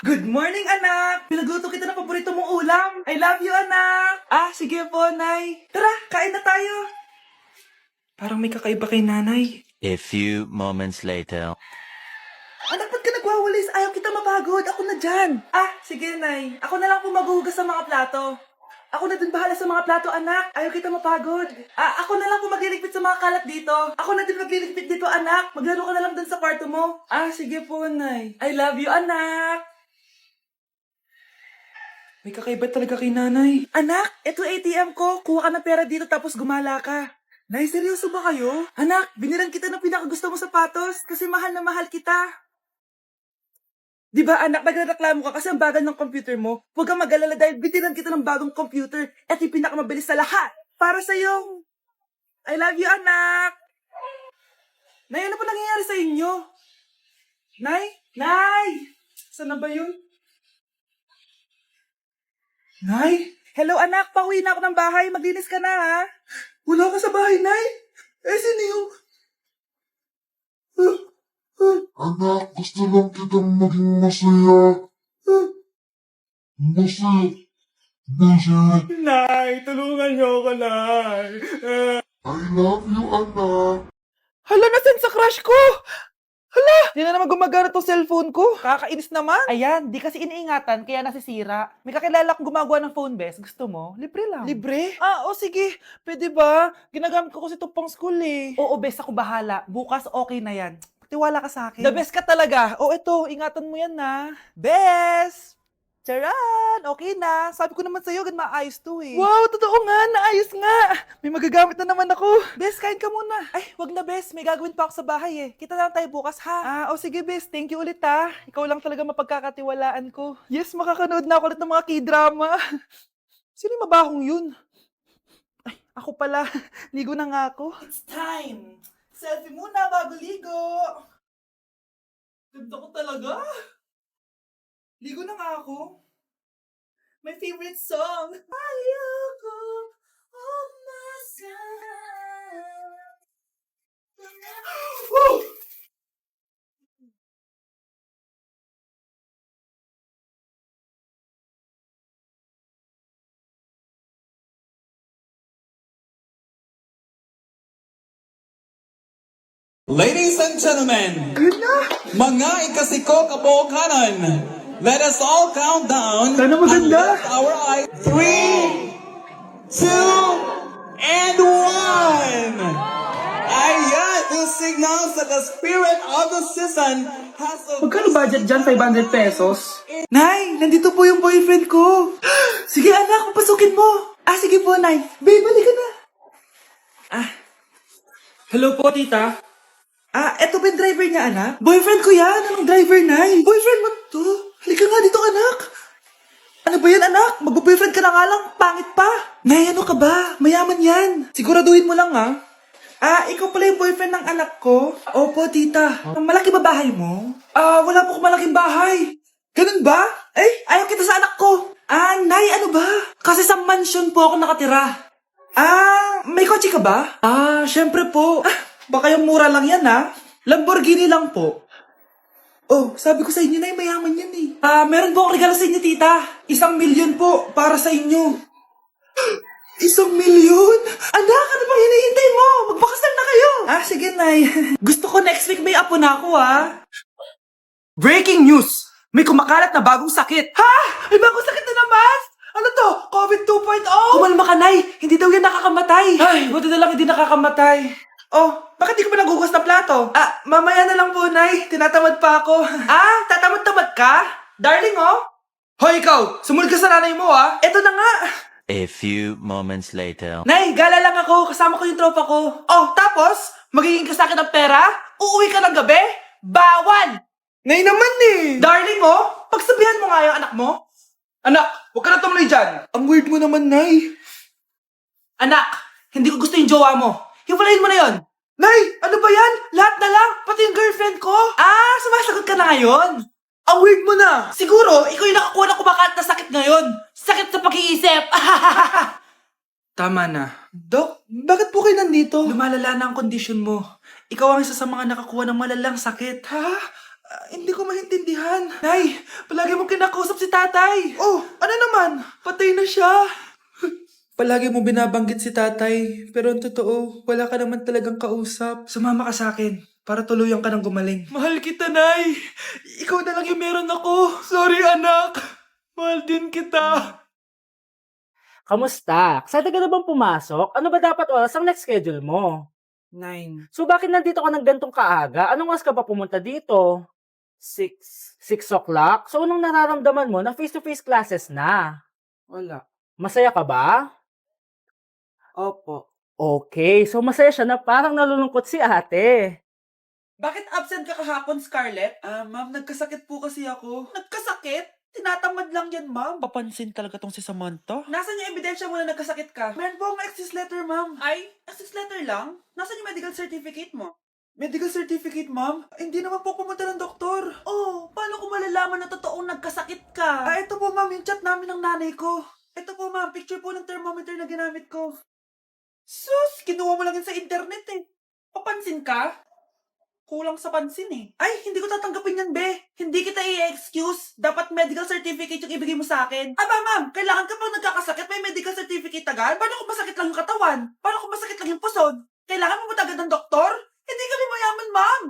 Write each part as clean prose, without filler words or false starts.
Good morning, anak! Pinagluto kita ng paborito mong ulam. I love you, anak! Sige po, Nay. Tara, kain na tayo. Parang may kakaiba kay nanay. A few moments later. Anak, ba't ka nagwawalis? Ayaw kita mapagod. Ako na dyan. Sige, Nay. Ako na lang po maghuhugas sa mga plato. Ako na din bahala sa mga plato, anak. Ayaw kita mapagod. Ako na lang po magliligpit sa mga kalat dito. Ako na din magliligpit dito, anak. Maglaro ka na lang dun sa kwarto mo. Sige po, Nay. I love you, anak. May kakaiba talaga kay nanay. Anak, eto ATM ko. Kuha ka ng pera dito tapos gumala ka. Nay, seryoso ba kayo? Anak, binilan kita ng pinakagusto mo sapatos kasi mahal na mahal kita. Di ba anak, nagreklamo ka kasi ang bagal ng computer mo? Huwag kang mag-alala dahil binilan kita ng bagong computer. Ito yung pinakamabilis sa lahat. Para sa'yo. I love you, anak. Nay, ano pa nangyayari sa inyo? Nay? Nay! Saan na ba yun? Nay? Hello anak, pauwi na ako ng bahay. Maglinis ka na ha. Wala ka sa bahay, Nay. Sino yung... Anak, gusto lang kitang maging masaya. Masaya. Nay, tulungan niyo ako, Nay. I love you, anak. Hala, nasan sa crush ko? Hala, di na naman gumagana tong cellphone ko. Kakainis naman. Ayan, di kasi iniingatan, kaya nasisira. May kakilala akong gumagawa ng phone best. Gusto mo? Libre lang. Libre? Sige. Pwede ba? Ginagamit ko kasi ito pang school eh. Oo, best, ako bahala. Bukas okay na yan. Tiwala ka sa akin. The best ka talaga. Ito, ingatan mo yan na. Best! Charan! Okay na. Sabi ko naman sa'yo, maayos to eh. Wow, totoo nga. Naayos nga. May magagamit na naman ako. Bes, kain ka muna. Wag na Bes. May gagawin pa ako sa bahay eh. Kita na lang tayo bukas ha. Sige Bes. Thank you ulit ha. Ikaw lang talaga mapagkakatiwalaan ko. Yes, makakanood na ako ulit ng mga K-drama. Sino yung mabahong yun? Ako pala. Ligo na nga ako. It's time. Selfie muna bago ligo. Ganda ko talaga. Ligo na nga ako. My favorite song. Ayoko umasan. Woo! Ladies and gentlemen, Ayun na! mga ikasiko kabuokanan, let us all count down Sana maganda. and lift our eyes. 3, 2, and 1! Ayan, this signals that the spirit of the season has Magkano budget dyan? 500 pesos? Nay, nandito po yung boyfriend ko. Sige anak, papasukin mo. Sige po, Nay. Babe, balik ka na. Hello po, tita. Eto ba yung driver niya, anak? Boyfriend ko yan. Anong driver, Nay? Boyfriend mo to? Halika nga dito, anak. Ano ba yan, anak? Mag-boyfriend ka na nga lang. Pangit pa. Nay, ano ka ba? Mayaman yan. Siguraduhin mo lang, ha? Ikaw pala yung boyfriend ng anak ko? Opo, tita. Malaki ba bahay mo? Wala po akong malaking bahay. Ganun ba? Ayaw kita sa anak ko. Nay, ano ba? Kasi sa mansion po ako nakatira. May kotse ka ba? Syempre po. Baka yung mura lang yan, ha? Lamborghini lang po. Sabi ko sa inyo na mayaman yan eh. Meron po akong regalo sa inyo, tita. 1,000,000 po para sa inyo. 1,000,000? Anak, ano bang hinihintay mo? Magpakasal na kayo. Sige, Nay. Gusto ko next week may apo na ako, ha? Breaking news! May kumakalat na bagong sakit. May bagong sakit na naman? Ano to? COVID 2.0? Kumalma ka, Nay. Hindi daw yan nakakamatay. Buti na lang hindi nakakamatay. Bakit di ko pa nagugas ng plato? Mamaya na lang po, Nay. Tinatamad pa ako. Tatamad-tamad ka? Darling, Hoy, ikaw! Sumunod ka sa nanay mo, Eto na nga. A few moments later. Nay, gala lang ako. Kasama ko yung tropa ko. Tapos? Magiging ka sa akin ng pera? Uuwi ka ng gabi? Bawal! Nay naman eh! Darling, pagsabihan mo nga yung anak mo. Anak, huwag ka na tumuloy dyan. Ang weird mo naman, Nay. Anak, hindi ko gusto yung jowa mo. Hiwalayin mo na yon. Nay, ano ba yan? Lahat na lang, pati yung girlfriend ko. Sumasagot ka na ngayon. Ang weird mo na. Siguro, ikaw yung nakakuha ng kumakalat na sakit ngayon. Sakit sa pag-iisip. Tama na. Dok, bakit po kayo nandito? Lumalala na ang kondisyon mo. Ikaw ang isa sa mga nakakuha ng malalang sakit. Hindi ko maintindihan. Nay, palagi mong kinakausap si tatay. Oh, ano naman? Patay na siya. Palagi mo binabanggit si tatay, pero ang totoo, wala ka naman talagang kausap. Sumama ka sa akin, para tuluyan ka ng gumaling. Mahal kita, Nay! Ikaw na lang yung meron ako. Sorry, anak. Mahal din kita. Kamusta? Excited ka na bang pumasok? Ano ba dapat oras ang next schedule mo? 9. So bakit nandito ka ng gantong kaaga? Anong oras ka pa pumunta dito? 6. 6 o'clock? So anong nararamdaman mo na face-to-face classes na? Wala. Masaya ka ba? Opo. Okay, so masaya siya na parang nalulungkot si ate. Bakit absent ka kahapon, Scarlett? Ma'am, nagkasakit po kasi ako. Nagkasakit? Tinatamad lang yan, ma'am. Papansin talaga tong si Samantha. Nasaan yung ebidensya mo na nagkasakit ka? Meron po akong excuse letter, ma'am. Ay, excuse letter lang? Nasaan yung medical certificate mo? Medical certificate, ma'am? Hindi naman po pumunta ng doktor. Oh, paano ko malalaman na totoong nagkasakit ka? Ito po, ma'am, yung chat namin ng nanay ko. Ito po, ma'am, picture po ng thermometer na ginamit ko. Sus, kinuha mo lang yun sa internet eh. Papansin ka? Kulang sa pansin eh. Ay, hindi ko tatanggapin yan, be. Hindi kita i-excuse. Dapat medical certificate yung ibigay mo sa akin. Aba, ma'am, kailangan kapag nagkakasakit, may medical certificate agad? Paano kung masakit lang yung katawan? Paano kung masakit lang yung puson? Kailangan mo ba agad ng doktor? Hindi kami mayaman, ma'am.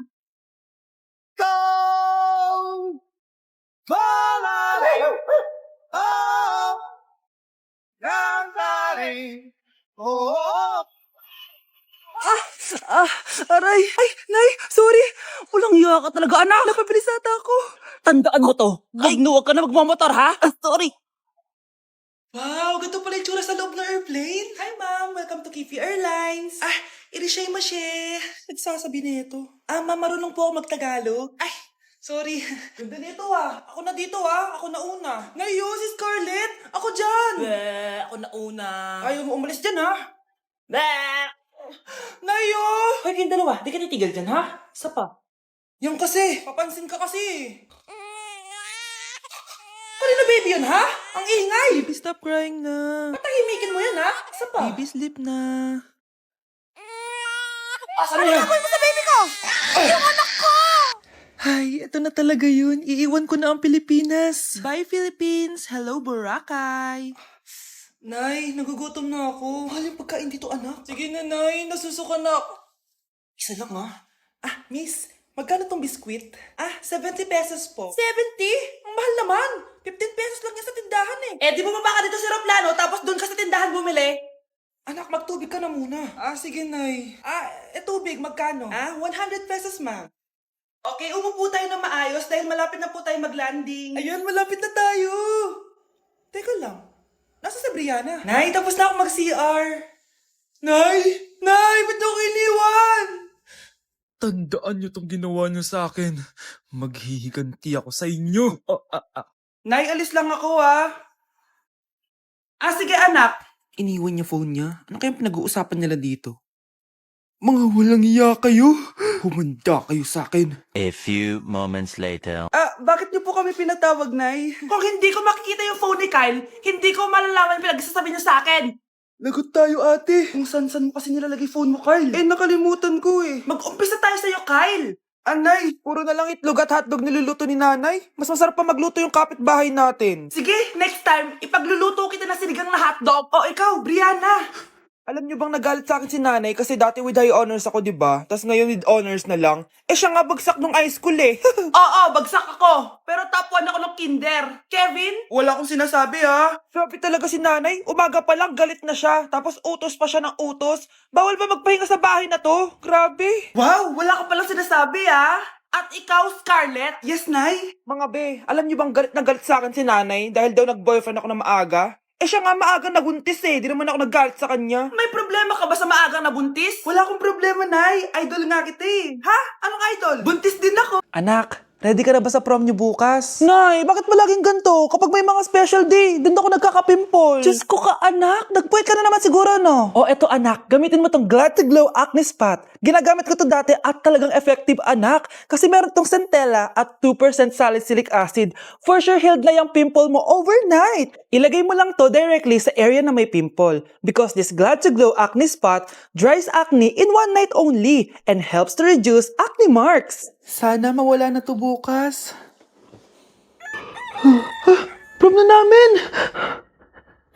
Go! Bala! Oh! Gangari! Oh! Aray! Ay, Nay! Sorry! Walang iya ka talaga, anak! Napabilis ata ako! Tandaan mo to. Huwag ka na magmamotor, ha? Sorry! Wow! Ganito pala yung tsura sa loob ng airplane! Hi, ma'am! Welcome to Kifi Airlines! Irishay mashe! Nagsasabi na ito. Ma'am, marunong po ako magtagalog. Ay! Sorry. Ganda nito Ako na dito Ako na una. Ngayo, si Scarlett! Ako dyan! Ako na una. Ayaw mo umalis dyan Bleh! Ngayo! Hoy, kayong dalawa, di ka titigil dyan, ha? Isa pa. Yan kasi! Papansin ka kasi! Kanina baby yun, ha? Ang ingay! Baby, stop crying na. Patahimikin mo yan, ha? Isa pa. Baby, sleep na. Asan mo yan? mo sa baby ko! Yung anak ko! Ay, ito na talaga yun. Iiwan ko na ang Pilipinas. Bye, Philippines! Hello, Boracay! Nay, nagugutom na ako. Mahal yung pagkain dito, anak. Sige na, Nay. Nasusuka na ako. Isa lang, Miss, magkano tong biskwit? 70 pesos po. 70? Ang mahal naman. 15 pesos lang yan sa tindahan eh. Di bumaba ka dito sa aeroplano tapos doon ka sa tindahan bumili? Anak, magtubig ka na muna. Sige, Nay. Tubig, magkano? 100 pesos, ma'am. Okay, umupo tayo na maayos dahil malapit na po tayo mag-landing. Ayan, malapit na tayo. Teka lang. Nasa si Brianna? Nay, tapos na ako mag-CR. Nay! Nay! Ba't ako iniwan? Tandaan niyo tong ginawa niyo sa akin. Maghihiganti ako sa inyo. Nay, alis lang ako sige anak. Iniwan niya phone niya? Ano kayang pinag-uusapan nila dito? Mga walang iya kayo. Humanda kayo sa akin. A few moments later. Bakit niyo po kami pinatawag, Nay? Kung hindi ko makikita yung phone ni Kyle, hindi ko malalaman pinagsasabi niyo sa akin. Lagot tayo, ate. Kung san-san mo kasi nilalagay phone mo, Kyle? Nakalimutan ko eh. Mag-umpisa tayo sa'yo, Kyle. Anay, puro na lang itlog at hotdog niluluto ni nanay. Mas masarap pa magluto yung kapitbahay natin. Sige, next time, ipagluluto kita na sinigang na hotdog. O ikaw, Brianna. Alam niyo bang nagalit sa akin si nanay kasi dati with high honors ako, diba? Tapos ngayon with honors na lang. Siya nga bagsak nung high school eh. Oo, bagsak ako. Pero top 1 ako ng kinder. Kevin? Wala akong sinasabi Sabi talaga si nanay, umaga pa lang galit na siya. Tapos utos pa siya ng utos. Bawal ba magpahinga sa bahay na to? Grabe. Wow, wala ka palang sinasabi At ikaw, Scarlett? Yes, Nay. Mga be, alam niyo bang galit na galit sa akin si nanay dahil daw nag-boyfriend ako na maaga? Siya nga maagang nabuntis Di naman ako naggalit sa kanya. May problema ka ba sa maagang nabuntis? Wala akong problema, Nay. Idol nga kita Ha? Anong idol? Buntis din ako. Anak, ready ka na ba sa prom niyo bukas? Nay, bakit palaging ganito? Kapag may mga special day, doon ako nagkaka-pimple. Diyos ko ka, anak. Nagpuwit ka na naman siguro, no? Eto, anak. Gamitin mo tong Glad to Glow Acne Spot. Ginagamit ko to dati at talagang effective, anak. Kasi meron tong centella at 2% salicylic acid. For sure, healed na yung pimple mo overnight. Ilagay mo lang to directly sa area na may pimple. Because this Glad to Glow Acne Spot dries acne in one night only and helps to reduce acne marks. Sana mawala na to bukas. Prom na namin!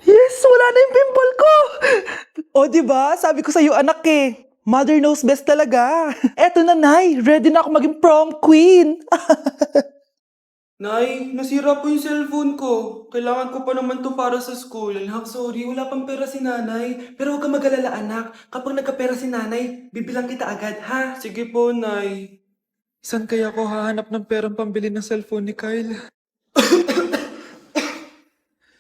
Yes! Wala na yung pimple ko! O, diba? Sabi ko sa'yo, anak eh. Mother knows best talaga. Eto na, Nay. Ready na ako maging prom queen. Nay, nasira po yung cellphone ko. Kailangan ko pa naman to para sa school. Anak, sorry, wala pang pera si nanay. Pero huwag kang mag-alala, anak. Kapag nagkapera si nanay, bibilang kita agad, ha? Sige po, Nay. Saan kaya ako hahanap ng perang pambili ng cellphone ni Kyle?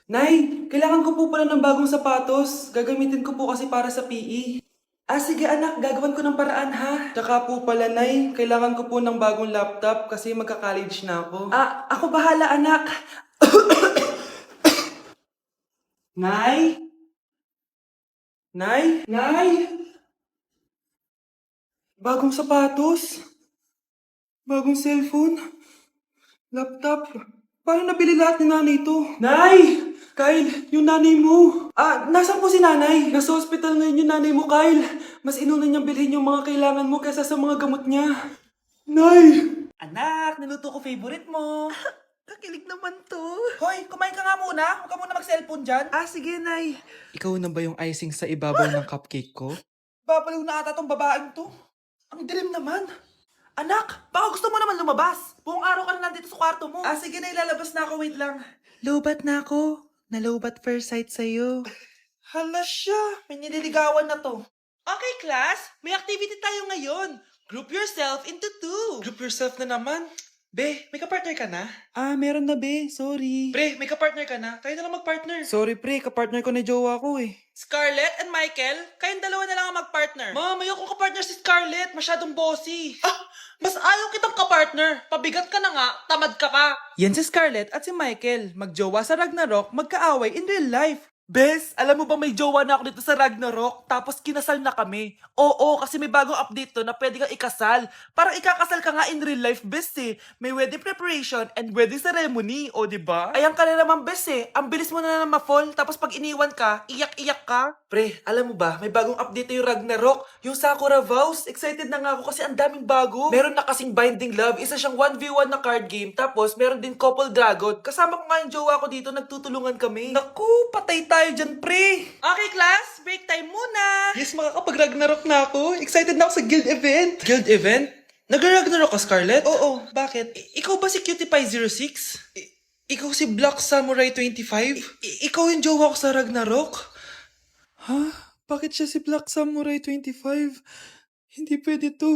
Nay, kailangan ko po pala ng bagong sapatos. Gagamitin ko po kasi para sa PE. Ah, sige anak, gagawin ko ng paraan ha. Tsaka po pala, Nay, kailangan ko po ng bagong laptop kasi magka-college na ako. Ah, ako bahala anak. Nay? Nay? Nay? Bagong sapatos? Bagong cellphone? Laptop? Paano nabili lahat ni nanay ito? Nay! Kyle, yung nanay mo. Ah, nasan po si nanay? Nasa hospital ngayon yung nanay mo, Kyle. Mas inuna niyang bilhin yung mga kailangan mo kaysa sa mga gamot niya. Nay! Anak, niluto ko favorite mo. Kakilig naman to. Hoy, kumain ka nga muna. Huwag ka muna mag-cellphone dyan. Ah, sige, Nay. Ikaw na ba yung icing sa ibabaw ng cupcake ko? Babaliw na ata tong babaeng to. Ang dilim naman. Anak, baka gusto mo naman lumabas. Buong araw ka na nandito sa kwarto mo. Ah, sige na, ilalabas na ako. Wait lang. Lobat na ako. Nalobat first sight sa'yo. Hala siya. May nililigawan na to. Okay, class. May activity tayo ngayon. Group yourself into 2. Group yourself na naman. Be, may kapartner ka na? Ah, meron na be. Sorry. Pre, may kapartner ka na? Tayo na lang magpartner. Sorry pre, kapartner ko na jowa ko eh. Scarlett and Michael, kayong dalawa na lang ang magpartner. Ma'am, ayoko kapartner si Scarlett. Masyadong bossy. Ah, mas ayaw kitang kapartner. Pabigat ka na nga, tamad ka pa. Yan si Scarlett at si Michael. Magjowa sa Ragnarok, magkaaway in real life. Bes, alam mo ba may jowa na ako dito sa Ragnarok? Tapos kinasal na kami. Oo, kasi may bagong update to na pwede kang ikasal. Parang ikakasal ka nga in real life, bes eh. May wedding preparation and wedding ceremony, o diba? Ayan ka na naman, bes eh. Ang bilis mo na ma-fall, tapos pag iniwan ka, iyak-iyak ka. Pre, alam mo ba, may bagong update na yung Ragnarok. Yung Sakura Vows. Excited na nga ako kasi ang daming bago. Meron na kasing Binding Love, isa siyang 1v1 na card game. Tapos meron din Couple Dragon. Kasama ko nga yung jowa ko dito, nagtutulungan kami. Naku, patay tayo dyan, pre. Okay, class, break time muna. Yes, makakapag-Ragnarok na ako. Excited na ako sa guild event. Guild event? Nag-Ragnarok ka, Scarlett? Oo, bakit? Ikaw ba si Cutie Pie 06? Ikaw si Black Samurai 25? Ikaw yung jowa ko sa Ragnarok? Ha? Bakit siya si Black Samurai 25? Hindi pwede to.